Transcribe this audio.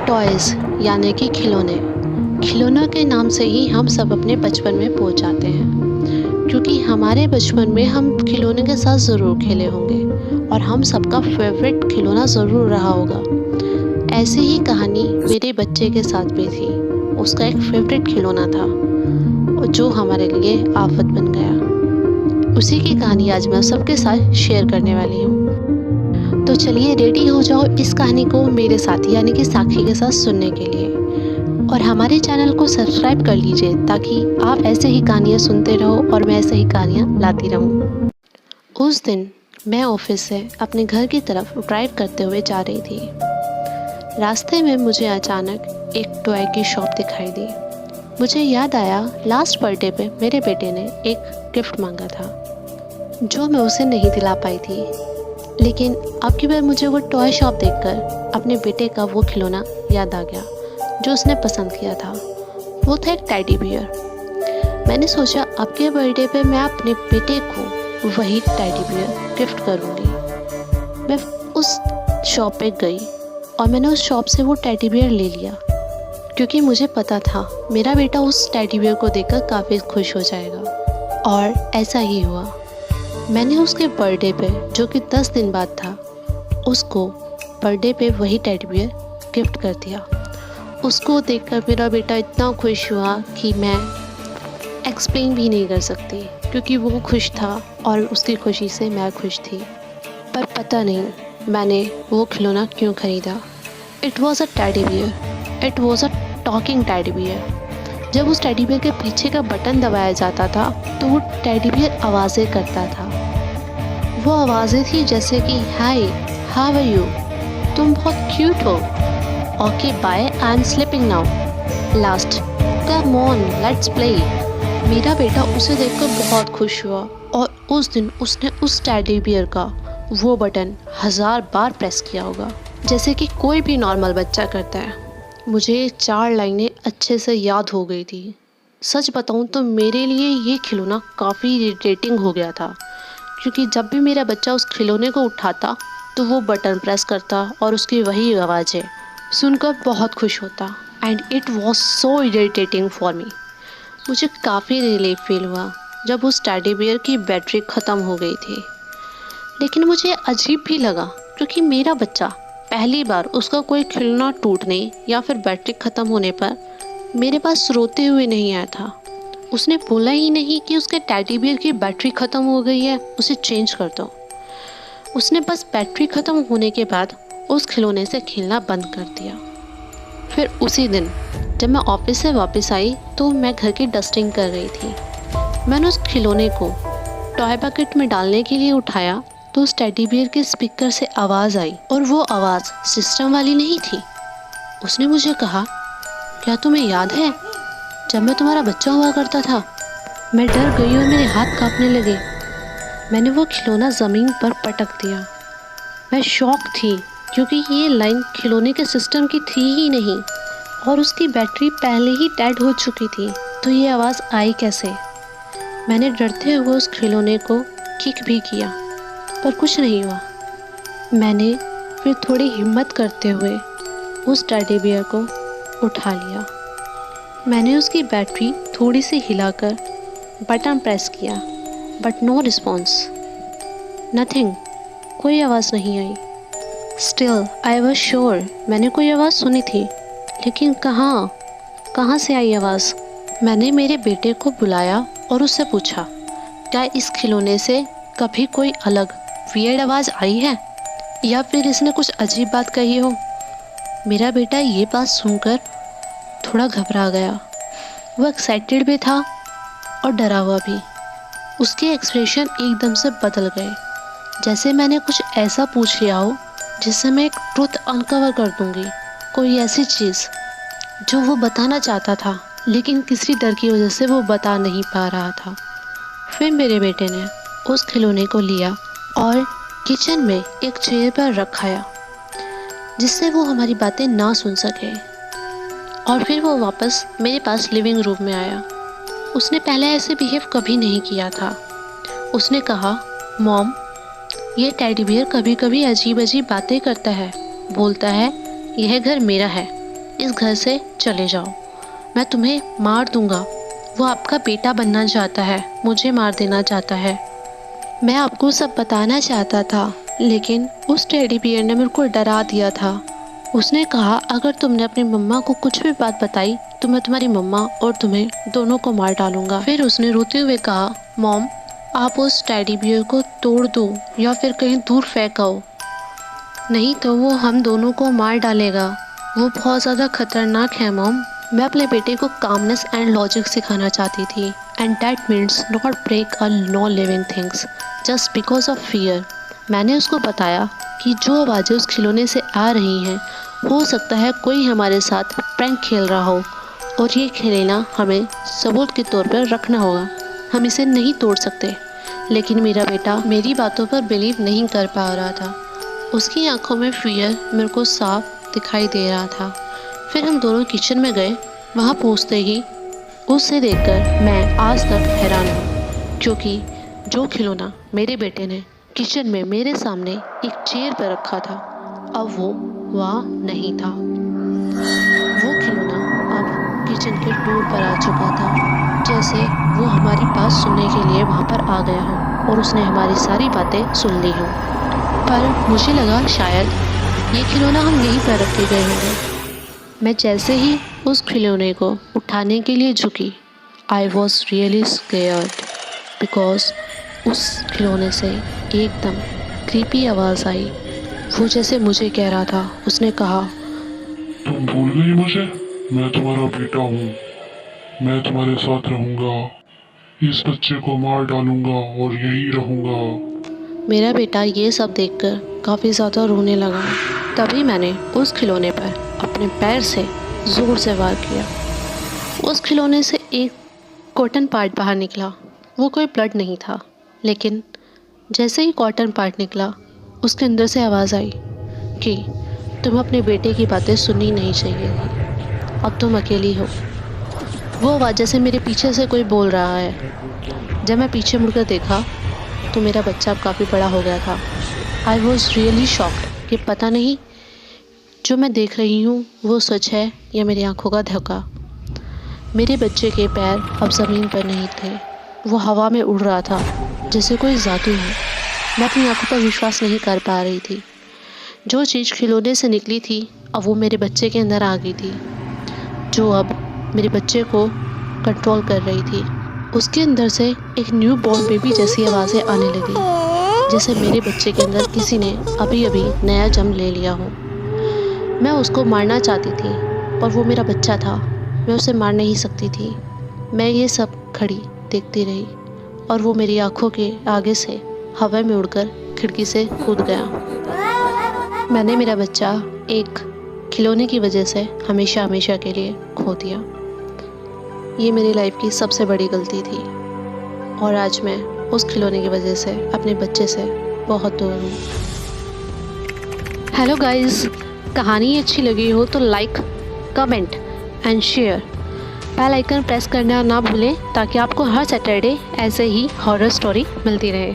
Toys यानी कि खिलौने। खिलौनों के नाम से ही हम सब अपने बचपन में पहुंच जाते हैं, क्योंकि हमारे बचपन में हम खिलौने के साथ ज़रूर खेले होंगे और हम सबका फेवरेट खिलौना ज़रूर रहा होगा। ऐसी ही कहानी मेरे बच्चे के साथ भी थी। उसका एक फेवरेट खिलौना था जो हमारे लिए आफत बन गया। उसी की कहानी आज मैं सबके साथ शेयर करने वाली हूँ। तो चलिए रेडी हो जाओ इस कहानी को मेरे साथ यानी कि साक्षी के साथ सुनने के लिए, और हमारे चैनल को सब्सक्राइब कर लीजिए ताकि आप ऐसे ही कहानियाँ सुनते रहो और मैं ऐसे ही कहानियाँ लाती रहूँ। उस दिन मैं ऑफिस से अपने घर की तरफ ड्राइव करते हुए जा रही थी। रास्ते में मुझे अचानक एक टॉय की शॉप दिखाई दी। मुझे याद आया लास्ट बर्थडे पे मेरे बेटे ने एक गिफ्ट मांगा था जो मैं उसे नहीं दिला पाई थी, लेकिन अब की बार मुझे वो टॉय शॉप देखकर अपने बेटे का वो खिलौना याद आ गया जो उसने पसंद किया था। वो था एक टेडी बियर। मैंने सोचा अब के बर्थडे पे मैं अपने बेटे को वही टेडी बियर गिफ्ट करूँगी। मैं उस शॉप पे गई और मैंने उस शॉप से वो टेडी बियर ले लिया, क्योंकि मुझे पता था मेरा बेटा उस टेडी बियर को देखकर काफ़ी खुश हो जाएगा। और ऐसा ही हुआ। मैंने उसके बर्थडे पे, जो कि 10 दिन बाद था, उसको बर्थडे पे वही टेडी बियर गिफ्ट कर दिया। उसको देखकर मेरा बेटा इतना खुश हुआ कि मैं एक्सप्लेन भी नहीं कर सकती, क्योंकि वो खुश था और उसकी खुशी से मैं खुश थी। पर पता नहीं मैंने वो खिलौना क्यों ख़रीदा। It was a teddy bear. It was a talking teddy bear. जब उस टेडी बियर के पीछे का बटन दबाया जाता था तो वो टेडी बियर आवाज़ें करता था। वो आवाज़ें थी जैसे कि हाय, हाउ आर यू, तुम बहुत क्यूट हो, okay bye, I am sleeping now, last, come on let's play. मेरा बेटा उसे देखकर बहुत खुश हुआ और उस दिन उसने उस टेडी बियर का वो बटन 1000 बार प्रेस किया होगा, जैसे कि कोई भी नॉर्मल बच्चा करता है। मुझे 4 लाइनें अच्छे से याद हो गई थी। सच बताऊं तो मेरे लिए ये खिलौना काफ़ी इरिटेटिंग हो गया था, क्योंकि जब भी मेरा बच्चा उस खिलौने को उठाता तो वो बटन प्रेस करता और उसकी वही आवाज़ें सुनकर बहुत खुश होता। And it was so irritating for me. मुझे काफ़ी रिलीफ फील हुआ जब उस टेडी बियर की बैटरी ख़त्म हो गई थी। लेकिन मुझे अजीब भी लगा, क्योंकि मेरा बच्चा पहली बार उसका कोई खिलौना टूटने या फिर बैटरी ख़त्म होने पर मेरे पास रोते हुए नहीं आया था। उसने बोला ही नहीं कि उसके टेडी बियर की बैटरी ख़त्म हो गई है, उसे चेंज कर दो। उसने बस बैटरी ख़त्म होने के बाद उस खिलौने से खेलना बंद कर दिया। फिर उसी दिन जब मैं ऑफिस से वापस आई तो मैं घर की डस्टिंग कर रही थी। मैंने उस खिलौने को टॉय बकेट में डालने के लिए उठाया तो उस टेडी बियर के स्पीकर से आवाज़ आई, और वो आवाज़ सिस्टम वाली नहीं थी। उसने मुझे कहा, क्या तुम्हें याद है जब मैं तुम्हारा बच्चा हुआ करता था? मैं डर गई और मेरे हाथ कांपने लगे। मैंने वो खिलौना ज़मीन पर पटक दिया। मैं शॉक थी, क्योंकि ये लाइन खिलौने के सिस्टम की थी ही नहीं और उसकी बैटरी पहले ही डेड हो चुकी थी, तो ये आवाज़ आई कैसे? मैंने डरते हुए उस खिलौने को किक भी किया, पर कुछ नहीं हुआ। मैंने फिर थोड़ी हिम्मत करते हुए उस टेडी बियर को उठा लिया। मैंने उसकी बैटरी थोड़ी सी हिलाकर बटन प्रेस किया, बट नो रिस्पॉन्स, नथिंग, कोई आवाज़ नहीं आई। स्टिल आई वॉज श्योर मैंने कोई आवाज़ सुनी थी, लेकिन कहाँ से आई आवाज़? मैंने मेरे बेटे को बुलाया और उससे पूछा, क्या इस खिलौने से कभी कोई अलग वियर्ड आवाज़ आई है या फिर इसने कुछ अजीब बात कही हो? मेरा बेटा ये बात सुनकर थोड़ा घबरा गया। वो एक्साइटेड भी था और डरा हुआ भी। उसके एक्सप्रेशन एकदम से बदल गए, जैसे मैंने कुछ ऐसा पूछ लिया हो जिससे मैं एक ट्रुथ अनकवर कर दूंगी, कोई ऐसी चीज़ जो वो बताना चाहता था लेकिन किसी डर की वजह से वो बता नहीं पा रहा था। फिर मेरे बेटे ने उस खिलौने को लिया और किचन में एक चेयर पर रखाया, जिससे वो हमारी बातें ना सुन सके। और फिर वो वापस मेरे पास लिविंग रूम में आया। उसने पहले ऐसे बिहेव कभी नहीं किया था। उसने कहा, मॉम, ये टेडी बियर कभी कभी अजीब अजीब बातें करता है, बोलता है यह घर मेरा है इस घर से चले जाओ, मैं तुम्हें मार दूंगा। वो आपका बेटा बनना चाहता है, मुझे मार देना चाहता है। मैं आपको सब बताना चाहता था, लेकिन उस टेडी बियर ने मेरे को डरा दिया था। उसने कहा अगर तुमने अपनी मम्मा को कुछ भी बात बताई तो मैं तुम्हारी मम्मा और तुम्हें दोनों को मार डालूंगा। फिर उसने रोते हुए कहा, मॉम आप उस टेडी बियर को तोड़ दो या फिर कहीं दूर फेंक आओ, नहीं तो वो हम दोनों को मार डालेगा। वो बहुत ज़्यादा खतरनाक है मॉम। मैं अपने बेटे को कामनेस एंड लॉजिक सिखाना चाहती थी, and that means not break a non living things just because of fear. मैंने उसको बताया कि जो आवाज़ें उस खिलौने से आ रही हैं, हो सकता है कोई हमारे साथ प्रैंक खेल रहा हो और ये खिलौना हमें सबूत के तौर पर रखना होगा। हम इसे नहीं तोड़ सकते। लेकिन मेरा बेटा मेरी बातों पर बिलीव नहीं कर पा रहा था। उसकी आंखों में फियर मेरे को साफ दिखाई दे रहा था। फिर हम दोनों किचन में गए। वहाँ पहुँचते ही उसे देखकर मैं आज तक हैरान हूँ, क्योंकि जो खिलौना मेरे बेटे ने किचन में मेरे सामने एक चेयर पर रखा था, अब वो वहाँ नहीं था। वो खिलौना अब किचन के डोर पर आ चुका था, जैसे वो हमारी बात सुनने के लिए वहाँ पर आ गया हो और उसने हमारी सारी बातें सुन ली हों। पर मुझे लगा शायद ये खिलौना हम यहीं पर रख के गए होंगे। मैं जैसे ही उस खिलौने को उठाने के लिए झुकी, I was really scared because उस खिलौने से एकदम क्रीपी आवाज़ आई। वो जैसे मुझे कह रहा था। उसने कहा, तुम भूल गई मुझे? मैं तुम्हारा बेटा हूँ, मैं तुम्हारे साथ रहूँगा, इस बच्चे को मार डालूँगा और यही रहूँगा। मेरा बेटा ये सब देखकर काफ़ी ज़्यादा रोने लगा। तभी मैंने उस खिलौने पर अपने पैर से ज़ोर से वार किया। उस खिलौने से एक कॉटन पार्ट बाहर निकला। वो कोई ब्लड नहीं था, लेकिन जैसे ही कॉटन पार्ट निकला, उसके अंदर से आवाज़ आई कि तुम अपने बेटे की बातें सुननी नहीं चाहिए थी, अब तुम अकेली हो। वो आवाज़ जैसे मेरे पीछे से कोई बोल रहा है। जब मैं पीछे मुड़कर देखा तो मेरा बच्चा अब काफ़ी बड़ा हो गया था। आई वॉज रियली शॉक्ड कि पता नहीं जो मैं देख रही हूँ वो सच है या मेरी आंखों का धोखा। मेरे बच्चे के पैर अब ज़मीन पर नहीं थे, वो हवा में उड़ रहा था जैसे कोई जादू है। मैं अपनी आंखों पर विश्वास नहीं कर पा रही थी। जो चीज़ खिलौने से निकली थी अब वो मेरे बच्चे के अंदर आ गई थी, जो अब मेरे बच्चे को कंट्रोल कर रही थी। उसके अंदर से एक न्यू बॉर्न बेबी जैसी आवाज़ें आने लगी, जैसे मेरे बच्चे के अंदर किसी ने अभी अभी नया जन्म ले लिया हो। मैं उसको मारना चाहती थी, पर वो मेरा बच्चा था, मैं उसे मार नहीं सकती थी। मैं ये सब खड़ी देखती रही और वो मेरी आंखों के आगे से हवा में उड़कर खिड़की से कूद गया। मैंने मेरा बच्चा एक खिलौने की वजह से हमेशा हमेशा के लिए खो दिया। ये मेरी लाइफ की सबसे बड़ी गलती थी और आज मैं उस खिलौने की वजह से अपने बच्चे से बहुत दूर हूँ। हेलो गाइस, कहानी अच्छी लगी हो तो like, comment and share, bell icon press करना ना भूलें ताकि आपको हर सैटरडे ऐसे ही हॉरर स्टोरी मिलती रहे।